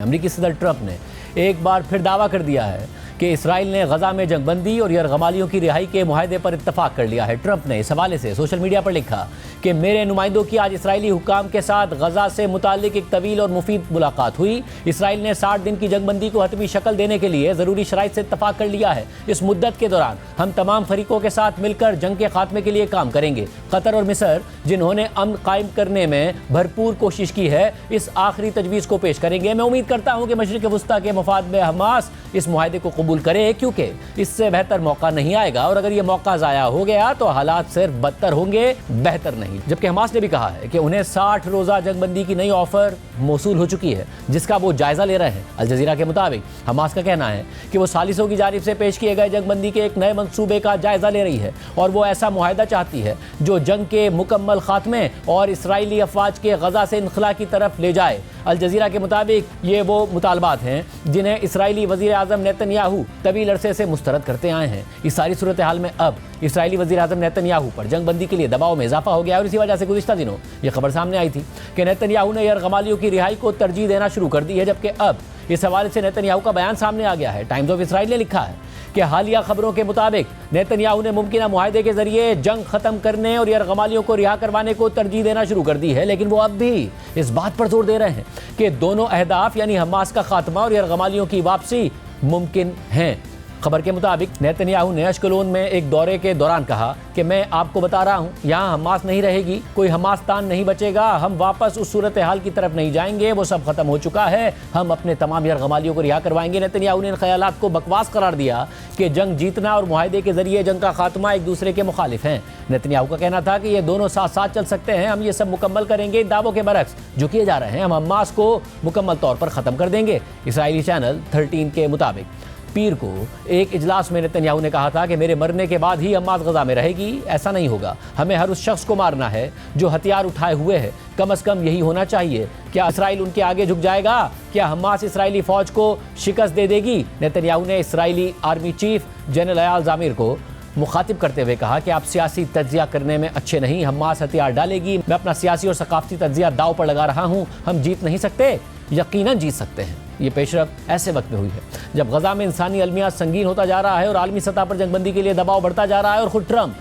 अमेरिकी सदर ट्रंप ने एक बार फिर दावा कर दिया है कि इसराइल ने गजा में जंगबंदी और यरगमालियों की रिहाई के मुआहदे पर इत्तफाक कर लिया है। ट्रंप ने इस हवाले से सोशल मीडिया पर लिखा कि मेरे नुमाइंदों की आज इसराइली हुकाम के साथ गजा से मुताल्लिक एक तवील और मुफीद मुलाकात हुई। इसराइल ने 60 दिन की जंगबंदी को हतमी शक्ल देने के लिए ज़रूरी शराइत से इत्तफाक कर लिया है। इस मुद्दत के दौरान हम तमाम फरीकों के साथ मिलकर जंग के खात्मे के लिए काम करेंगे। कतर और मिस्र, जिन्होंने अमन कायम करने में भरपूर कोशिश की है, इस आखिरी तजवीज़ को पेश करेंगे। मैं उम्मीद करता हूँ कि मशरिक़ वस्ता के मफाद में हमास इस मुआहदे को कबूल करे, क्योंकि इससे बेहतर मौका नहीं आएगा और अगर ये मौका ज़ाया हो गया तो हालात सिर्फ बदतर होंगे, बेहतर नहीं। जबकि हमास ने भी कहा है कि उन्हें 60 रोज़ा जंगबंदी की नई ऑफर मौसूल हो चुकी है, जिसका वो जायजा ले रहे हैं। अल जज़ीरा के मुताबिक हमास का कहना है कि वो सालिसों की जानिब से पेश किए गए जंगबंदी के एक नए मंसूबे का जायजा ले रही है और वो ऐसा मुआहदा चाहती है जो जंग के मुकम्मल खात्मे और इसराइली अफवाज के गजा से इनखला की तरफ ले जाए। अल जज़ीरा के मुताबिक ये वो मुतालबात हैं जिन्हें इसराइली वज़ीर आज़म नेतन्याहू तवील अरसे से मुस्तरद करते आए हैं। इस सारी सूरत हाल में अब इसराइली वज़ीर आज़म नेतन्याहू पर जंगबंदी के लिए दबाव में इजाफा हो गया और इसी वजह से गुज़िश्ता दिनों ये खबर सामने आई थी कि नेतन्याहू ने यरगमालियों की रिहाई को तरजीह देना शुरू कर दी है। जबकि अब इस हवाले से नेतन्याहू का बयान सामने आ गया है। टाइम्स ऑफ इसराइल ने लिखा है कि हालिया खबरों के मुताबिक नेतन्याहू ने मुमकिना मुआहदे के जरिए जंग खत्म करने और यरगमालियों को रिहा करवाने को तरजीह देना शुरू कर दी है, लेकिन वो अब भी इस बात पर जोर दे रहे हैं कि दोनों अहदाफ यानी हमास का खात्मा और यरगमालियों की वापसी मुमकिन हैं। खबर के मुताबिक नेतन्याहू ने अश्कलोन में एक दौरे के दौरान कहा कि मैं आपको बता रहा हूँ, यहाँ हमास नहीं रहेगी, कोई हमास तान नहीं बचेगा, हम वापस उस सूरत हाल की तरफ नहीं जाएंगे, वो सब खत्म हो चुका है, हम अपने तमाम यरगमालियों को रिहा करवाएंगे। नेतन्याहू ने इन ख्यालात को बकवास करार दिया कि जंग जीतना और मुआहदे के जरिए जंग का खात्मा एक दूसरे के मुखालिफ हैं। नेतन्याहू का कहना था कि ये दोनों साथ साथ चल सकते हैं, हम ये सब मुकम्मल करेंगे। इन दावों के बरक्स जो किए जा रहे हैं, हम हमास को मुकम्मल तौर पर ख़त्म कर देंगे। इसराइली चैनल 13 के मुताबिक पीर को एक इजलास में नेतन्याहू ने कहा था कि मेरे मरने के बाद ही हमास गजा में रहेगी। ऐसा नहीं होगा, हमें हर उस शख्स को मारना है जो हथियार उठाए हुए है, कम अज़ कम यही होना चाहिए। क्या इसराइल उनके आगे झुक जाएगा? क्या हमास इसराइली फ़ौज को शिकस्त दे देगी? नेतन्याहू ने Israeli army chief general Ayal ज़ामिर को मुखातिब करते हुए कहा कि आप सियासी तज्जिया करने में अच्छे नहीं, हमास हथियार डालेगी। मैं अपना सियासी और सकाफती तज्जिया दाव पर लगा रहा हूँ। हम जीत नहीं सकते, यकीनन जीत सकते हैं। ये पेशरफ ऐसे वक्त में हुई है जब गजा में इंसानी अलमिया संगीन होता जा रहा है और आलमी सतह पर जंगबंदी के लिए दबाव बढ़ता जा रहा है और खुद ट्रंप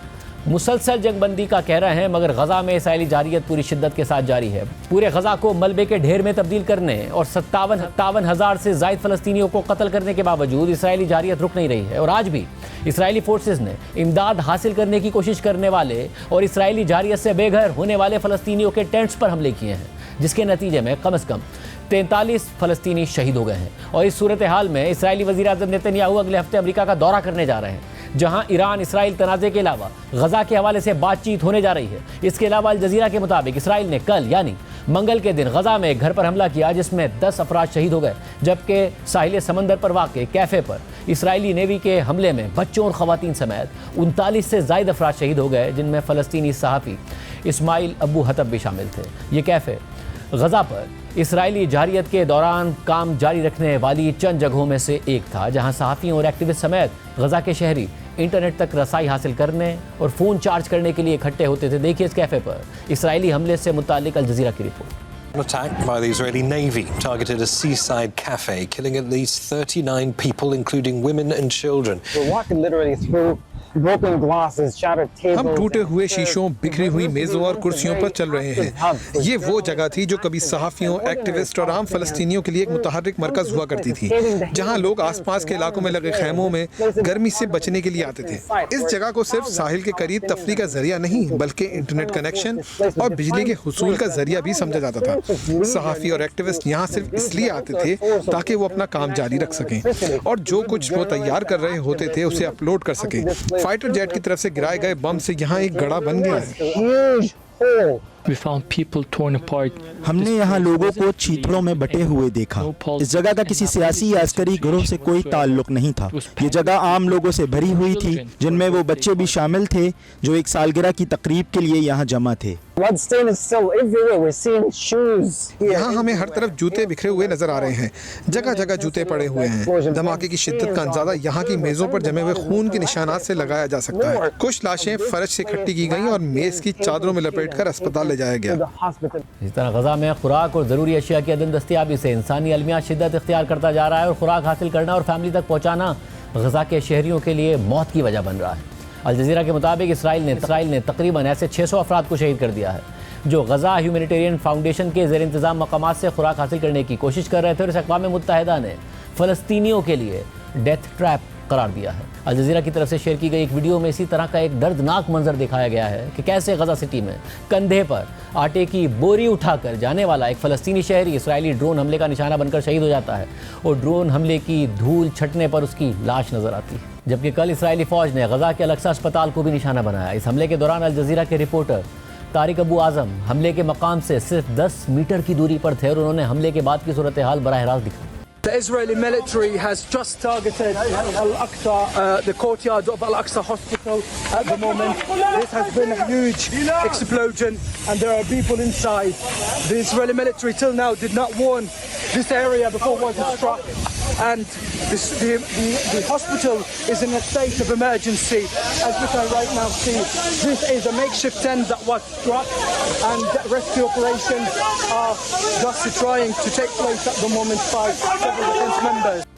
मुसलसल जंगबंदी का कह रहे हैं, मगर गजा में इसराइली जारियत पूरी शिद्दत के साथ जारी है। पूरे गजा को मलबे के ढेर में तब्दील करने और 57,000 से ज़ायद फ़लस्तीनियों को कत्ल करने के बावजूद इसराइली जारियत रुक नहीं रही है और आज भी इसराइली फोर्सेस ने इमदाद हासिल करने की कोशिश करने वाले और इसराइली जारियत से बेघर होने वाले फ़लस्तीनियों के टेंट्स पर हमले किए हैं, जिसके नतीजे में कम से कम 43 फ़लस्तीनी शहीद हो गए हैं। और इस सूरत हाल में इसराइली वज़ीर आज़म नेतन्याहू अगले हफ्ते अमेरिका का दौरा करने जा रहे हैं, जहां ईरान इसराइल तनाज़े के अलावा गजा के हवाले से बातचीत होने जा रही है। इसके अलावा अल जज़ीरा के मुताबिक इसराइल ने कल यानी मंगल के दिन गजा में एक घर पर हमला किया, जिसमें 10 अफराद शहीद हो गए। जबकि साहिल समंदर पर वाक़े कैफ़े पर इसराइली नेवी के हमले में बच्चों और ख़वातीन समेत 39 से ज़ायद अफराद शहीद हो गए, जिनमें फ़लस्तीनी सहाफ़ी इस्माइल अबू हतब भी शामिल थे। ये कैफ़े गजा पर इसराइली जारियत के दौरान काम जारी रखने वाली चंद जगहों में से एक था, जहां सहाफ़ियों और एक्टिविस्ट समेत गजा के शहरी इंटरनेट तक रसाई हासिल करने और फ़ोन चार्ज करने के लिए इकट्ठे होते थे। देखिए इस कैफ़े पर इसराइली हमले से मुताल्लिक अल जज़ीरा की report. An attack by the Israeli Navy targeted a seaside cafe, killing at least 39 people, including women and children. We're walking literally through broken glasses, shattered tables. हम टूटे हुए शीशों, बिखरी हुई मेजों और कुर्सियों पर चल रहे हैं। ये वो जगह थी जो कभी सहाफ़ियों, एक्टिविस्ट और आम फ़लस्तीनियों के लिए एक मुतहर्रिक मरकज़ हुआ करती थी, जहां लोग आसपास के इलाकों में लगे खैमों में गर्मी से बचने के लिए आते थे। इस जगह को सिर्फ साहिल के करीब तफरीह का जरिया नहीं, बल्कि इंटरनेट कनेक्शन और बिजली के हुसूल का जरिया भी समझा जाता था। सहाफ़ी और एक्टिविस्ट यहाँ सिर्फ इसलिए आते थे ताकि वो अपना काम जारी रख सकें और जो कुछ वो तैयार कर रहे होते थे उसे अपलोड कर सकें। फाइटर जेट की तरफ से गिराए गए बम से यहाँ एक गड़ा बन गया है। हमने यहाँ लोगों को चीथड़ों में बटे हुए देखा। इस जगह का किसी सियासी या अस्करी गिरोह से कोई ताल्लुक नहीं था। ये जगह आम लोगों से भरी हुई थी, जिनमें वो बच्चे भी शामिल थे जो एक सालगिरह की तकरीब के लिए यहाँ जमा थे। Blood stain is still everywhere. We're seeing shoes here. यहाँ हमें हर तरफ जूते बिखरे हुए नजर आ रहे हैं। जगह जगह जूते पड़े हुए हैं। धमाके की शिद्दत का अंदाजा यहाँ की मेजों पर जमे हुए खून के निशानात से लगाया जा सकता है। कुछ लाशें फर्श से इकट्ठी की गईं और मेज की चादरों में लपेटकर अस्पताल ले जाया गया। इस तरह गजा में खुराक और ज़रूरी अशिया की अदम दस्तियाबी से इंसानी अलमिया शिद्दत इख्तियार करता जा रहा है और खुराक हासिल करना और फैमिली तक पहुँचाना गजा के शहरियों के लिए मौत की वजह बन रहा है। अल जज़ीरा के मुताबिक इसराइल ने तकरीबन ऐसे 600 अफराद को शहीद कर दिया है जो गजा ह्यूमैनिटेरियन फाउंडेशन के ज़ेर इंतज़ाम मकामात से खुराक हासिल करने की कोशिश कर रहे थे और इस अक़वाम मुत्तहिदा ने फ़लस्तीनियों के लिए डेथ ट्रैप करार दिया है। अल जज़ीरा की तरफ से शेयर की गई एक वीडियो में इसी तरह का एक दर्दनाक मंजर दिखाया गया है कि कैसे गजा सिटी में कंधे पर आटे की बोरी उठाकर जाने वाला एक फ़लस्तीनी शहरी इसराइली ड्रोन हमले का निशाना बनकर शहीद हो जाता है और ड्रोन हमले की धूल छटने पर उसकी लाश नजर आती है। जबकि कल इसराइली फ़ौज ने गजा के अल-अक्सा अस्पताल को भी निशाना बनाया। इस हमले के दौरान अल जज़ीरा के रिपोर्टर तारिक अबू आज़म हमले के मकाम से सिर्फ 10 मीटर की दूरी पर थे और उन्होंने हमले के बाद की सूरत हाल बराह रास्त दिखाई। The Israeli military has just targeted Al-Aqsa, the courtyard of Al-Aqsa Hospital at the moment. This has been a huge explosion and there are people inside. The Israeli military till now did not warn this area before it was struck. And the hospital is in a state of emergency. As we can right now see, this is a makeshift tent that was struck and rescue operations are just trying to take place at the moment by several defense members.